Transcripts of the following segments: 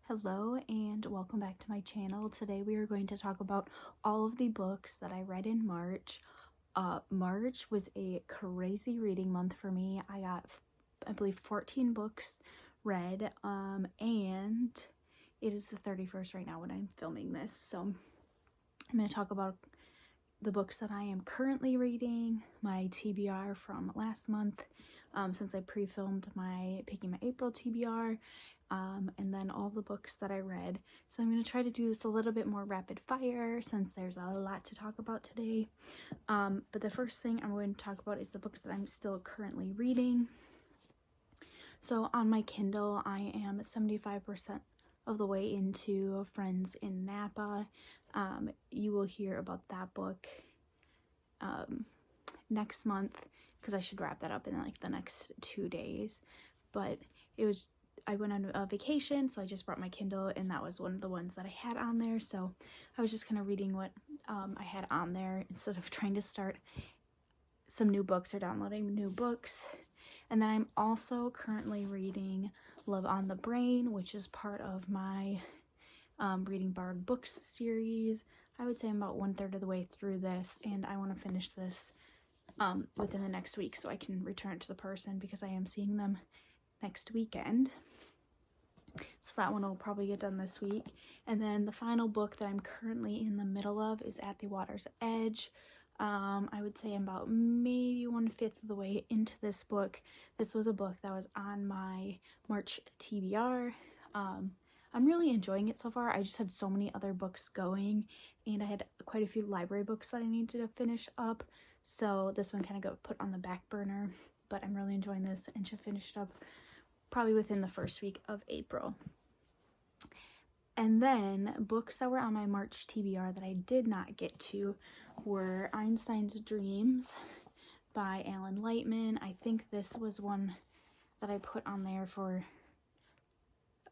Hello and welcome back to my channel. Today we are going to talk about all of the books that I read in March. March was a crazy reading month for me. I got, I believe, 14 books read, and it is the 31st right now when I'm filming this. So I'm going to talk about the books that I am currently reading, my TBR from last month, since I pre-filmed my Picking My April TBR, and then all the books that I read. So I'm going to try to do this a little bit more rapid fire since there's a lot to talk about today. But the first thing I'm going to talk about is the books that I'm still currently reading. So on my Kindle, I am 75% of the way into Friends in Napa. You will hear about that book next month because I should wrap that up in like the next 2 days. But I went on a vacation, so I just brought my Kindle, and that was one of the ones that I had on there. So I was just kind of reading what I had on there instead of trying to start some new books or downloading new books. And then I'm also currently reading Love on the Brain, which is part of my Reading Borrowed Books series. I would say I'm about 1/3 of the way through this, and I want to finish this within the next week so I can return it to the person because I am seeing them next weekend. So that one will probably get done this week. And then the final book that I'm currently in the middle of is At the Water's Edge. I would say I'm about maybe 1/5 of the way into this book. This was a book that was on my March TBR. I'm really enjoying it so far. I just had so many other books going, and I had quite a few library books that I needed to finish up. So this one kind of got put on the back burner, but I'm really enjoying this and should finish it up probably within the first week of April. And then books that were on my March TBR that I did not get to were Einstein's Dreams by Alan Lightman. I think this was one that I put on there for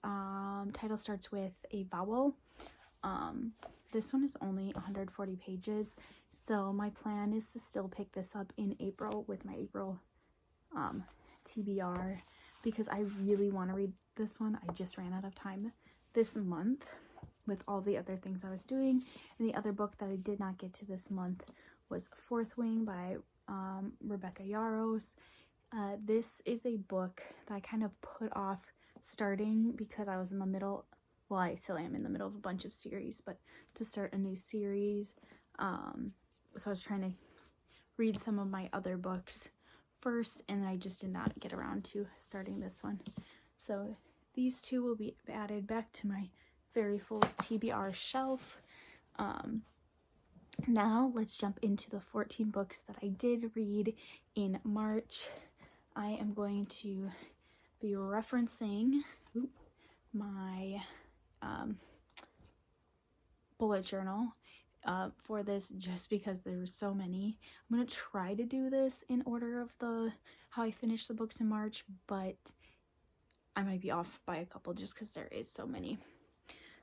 title starts with a vowel. This one is only 140 pages, so my plan is to still pick this up in April with my April TBR because I really want to read this one. I just ran out of time this month with all the other things I was doing. And the other book that I did not get to this month was Fourth Wing by Rebecca Yarros. This is a book that I kind of put off starting because I was in the middle, well, I still am in the middle of a bunch of series, but to start a new series, so I was trying to read some of my other books first, and I just did not get around to starting this one. So these two will be added back to my very full TBR shelf. Now let's jump into the 14 books that I did read in March. I am going to be referencing my bullet journal for this just because there were so many. I'm going to try to do this in order of how I finished the books in March, but I might be off by a couple just because there is so many.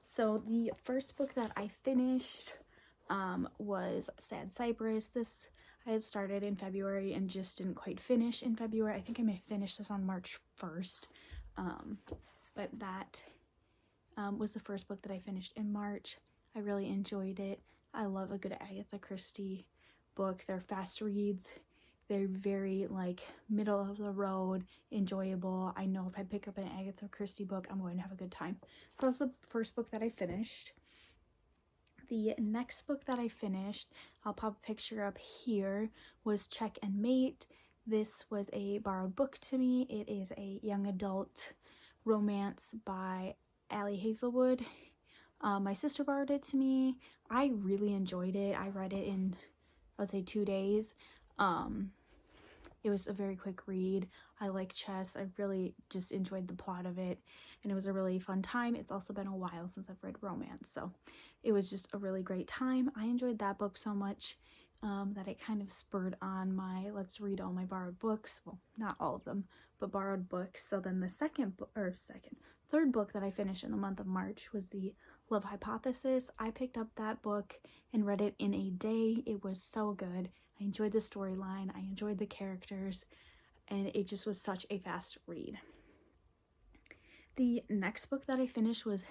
So the first book that I finished was Sad Cypress. This I had started in February and just didn't quite finish in February. I think I may finish this on March 1st, but that was the first book that I finished in March. I really enjoyed it. I love a good Agatha Christie book. They're fast reads. They're very like middle of the road, enjoyable. I know if I pick up an Agatha Christie book, I'm going to have a good time. That was the first book that I finished. The next book that I finished, I'll pop a picture up here, was Check and Mate. This was a borrowed book to me. It is a young adult romance by Ali Hazelwood. My sister borrowed it to me. I really enjoyed it. I read it in, I would say, 2 days. It was a very quick read. I like chess. I really just enjoyed the plot of it, and it was a really fun time. It's also been a while since I've read romance, so it was just a really great time. I enjoyed that book so much that it kind of spurred on my let's read all my borrowed books. Well, not all of them, but borrowed books. So then the third book that I finished in the month of March was The Love Hypothesis. I picked up that book and read it in a day. It was so good. I enjoyed the storyline, I enjoyed the characters, and it just was such a fast read. The next book that I finished was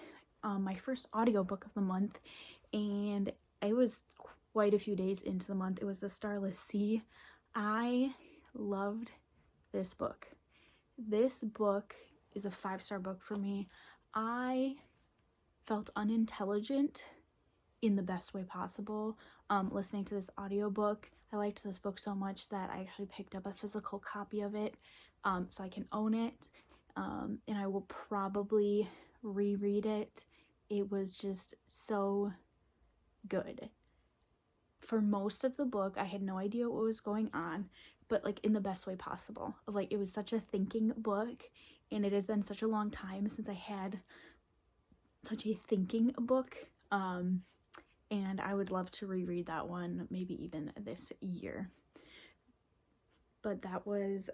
my first audiobook of the month, and it was quite a few days into the month. It was The Starless Sea. I loved this book. This book is a 5-star book for me. I felt unintelligent in the best way possible listening to this audiobook. I liked this book so much that I actually picked up a physical copy of it so I can own it, and I will probably reread it. It was just so good. For most of the book, I had no idea what was going on, but like in the best way possible. Like, it was such a thinking book, and it has been such a long time since I had such a thinking book, and I would love to reread that one, maybe even this year. But that was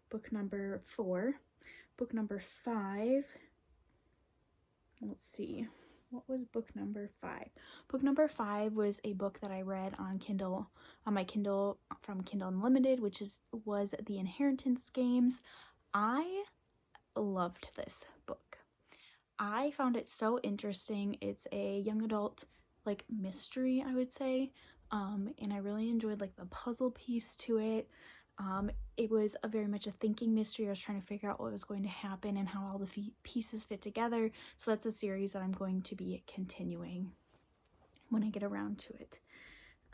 book number 4. Book number 5, let's see, what was book number 5? Book number 5 was a book that I read on Kindle, on my Kindle, from Kindle Unlimited, which was The Inheritance Games. I loved this book. I found it so interesting. It's a young adult, like, mystery, I would say, and I really enjoyed, like, the puzzle piece to it. It was very much a thinking mystery. I was trying to figure out what was going to happen and how all the pieces fit together. So that's a series that I'm going to be continuing when I get around to it.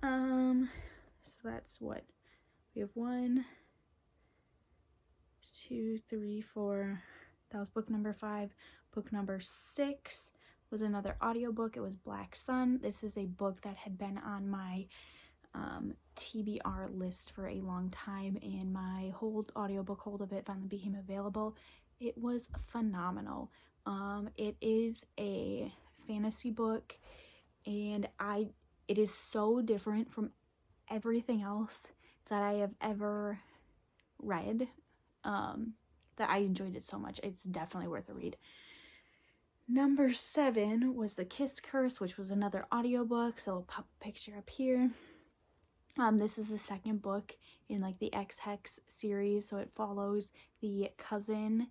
So that's what we have. 1, 2, 3, 4. That was book number 5. Book number 6 was another audiobook. It was Black Sun. This is a book that had been on my TBR list for a long time, and my audiobook hold of it finally became available. It was phenomenal. It is a fantasy book, and it is so different from everything else that I have ever read, that I enjoyed it so much. It's definitely worth a read. Number 7 was The Kiss Curse, which was another audiobook, so I'll pop a picture up here. This is the second book in, like, the X-Hex series, so it follows the cousin,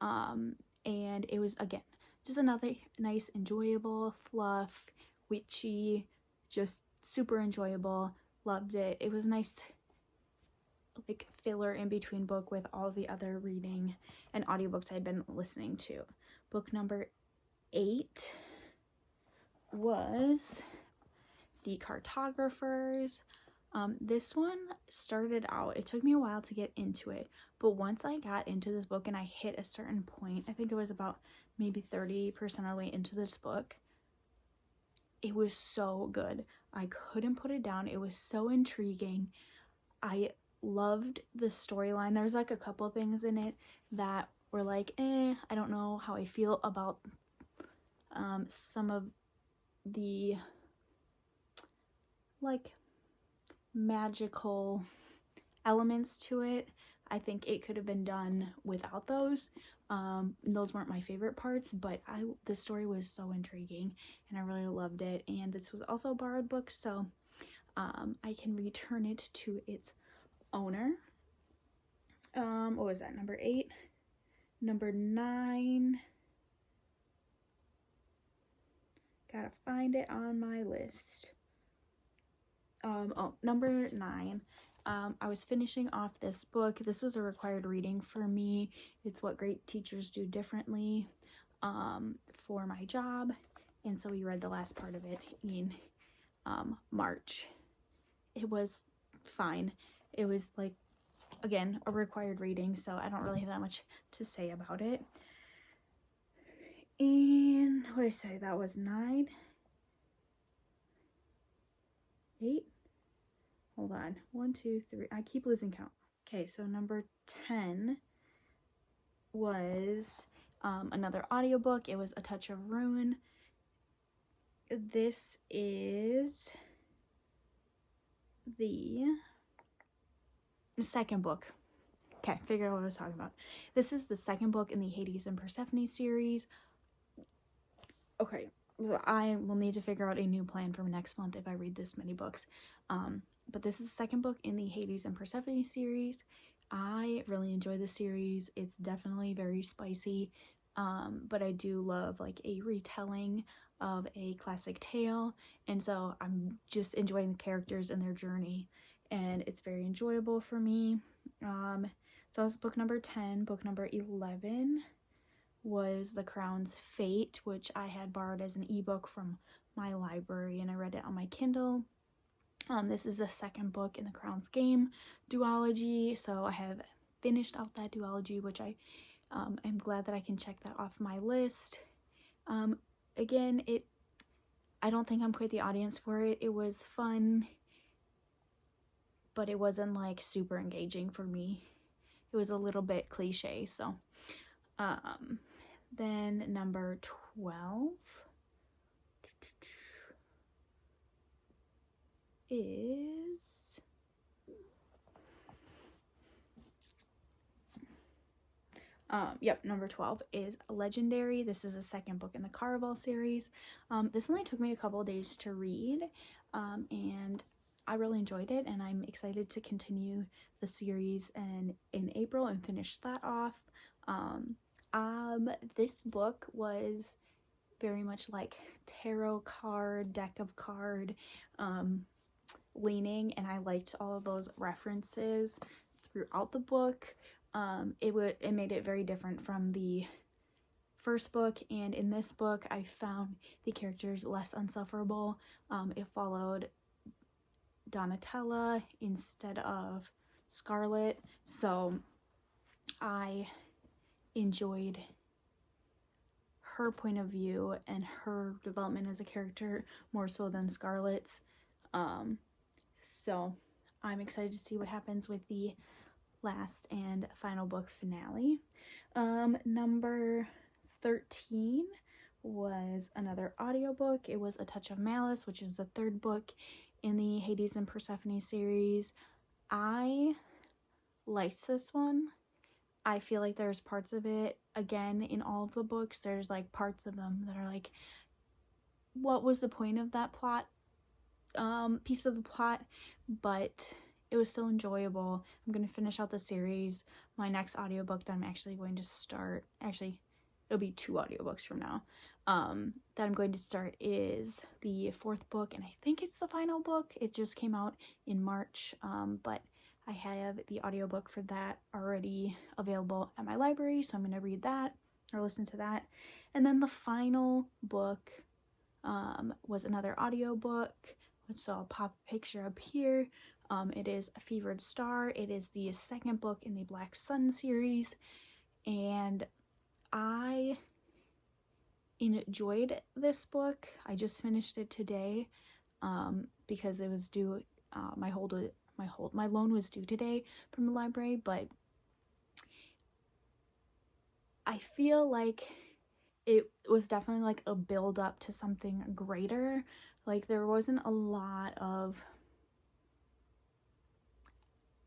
and it was, again, just another nice, enjoyable, fluff, witchy, just super enjoyable. Loved it. It was nice, like, filler in between book with all the other reading and audiobooks I'd been listening to. Book number 8 was The Cartographers. This one started out, it took me a while to get into it, but once I got into this book and I hit a certain point, I think it was about maybe 30% of the way into this book, it was so good. I couldn't put it down. It was so intriguing. I loved the storyline. There's, like, a couple things in it that were like, I don't know how I feel about some of the, like, magical elements to it. I think it could have been done without those. Those weren't my favorite parts, but the story was so intriguing, and I really loved it. And this was also a borrowed book, so I can return it to its owner. What was that? Number 8. Number 9. Gotta find it on my list. Number 9. I was finishing off this book. This was a required reading for me. It's What Great Teachers Do Differently for my job. And so we read the last part of it in March. It was fine. It was, like, again, a required reading, so I don't really have that much to say about it. And what did I say? That was 9. 8. Hold on. 1, 2, 3. I keep losing count. Okay, so number 10 was another audiobook. It was A Touch of Ruin. This is the second book. Okay, figure out what I was talking about. This is the second book in the Hades and Persephone series. Okay, I will need to figure out a new plan for next month if I read this many books. But this is the second book in the Hades and Persephone series. I really enjoy the series. It's definitely very spicy. but I do love like a retelling of a classic tale, and so I'm just enjoying the characters and their journey, and it's very enjoyable for me. So that was book number 10. Book number 11 was The Crown's Fate, which I had borrowed as an ebook from my library, and I read it on my Kindle. This is the second book in the Crown's Game duology, so I have finished out that duology, which I am glad that I can check that off my list. Again, I don't think I'm quite the audience for it. It was fun, but it wasn't like super engaging for me. It was a little bit cliche. So then number 12 is number 12 is Legendary. This is the second book in the Caraval series. This only took me a couple of days to read, and I really enjoyed it, and I'm excited to continue the series and in April and finish that off. This book was very much like tarot card, deck of card leaning, and I liked all of those references throughout the book. It made it very different from the first book, and in this book I found the characters less insufferable. It followed Donatella instead of Scarlet, so I enjoyed her point of view and her development as a character more so than Scarlet's. So I'm excited to see what happens with the last and final book finale. Number 13 was another audiobook. It was A Touch of Malice, which is the third book in the Hades and Persephone series. I liked this one. I feel like there's parts of it, again, in all of the books, there's like parts of them that are like, what was the point of that plot, piece of the plot? But it was still enjoyable. I'm going to finish out the series. My next audiobook that I'm actually going to start, actually, it'll be 2 audiobooks from now, that I'm going to start is the 4th book, and I think it's the final book. It just came out in March, but I have the audiobook for that already available at my library, so I'm going to read that or listen to that. And then the final book was another audiobook, so I'll pop a picture up here. It is A Fevered Star. It is the second book in the Black Sun series, and I enjoyed this book. I just finished it today because it was due, my loan was due today from the library, but I feel like it was definitely like a build up to something greater. Like there wasn't a lot of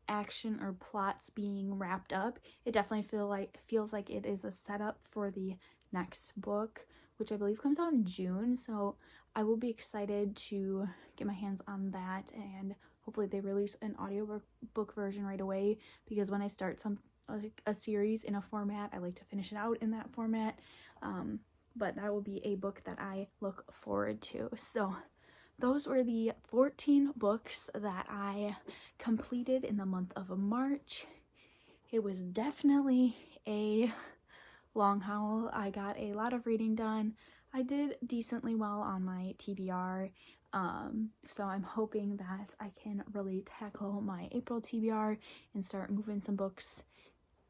action or plots being wrapped up. It definitely feels like it is a setup for the next book, which I believe comes out in June, so I will be excited to get my hands on that, and hopefully they release an audiobook version right away, because when I start a series in a format, I like to finish it out in that format. But that will be a book that I look forward to. So those were the 14 books that I completed in the month of March. It was definitely a long haul. I got a lot of reading done. I did decently well on my TBR, so I'm hoping that I can really tackle my April TBR and start moving some books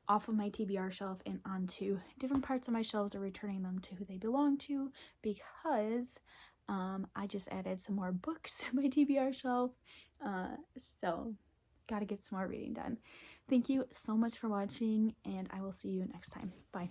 off of my TBR shelf and onto different parts of my shelves, or returning them to who they belong to, because I just added some more books to my TBR shelf, so gotta get some more reading done. Thank you so much for watching, and I will see you next time. Bye.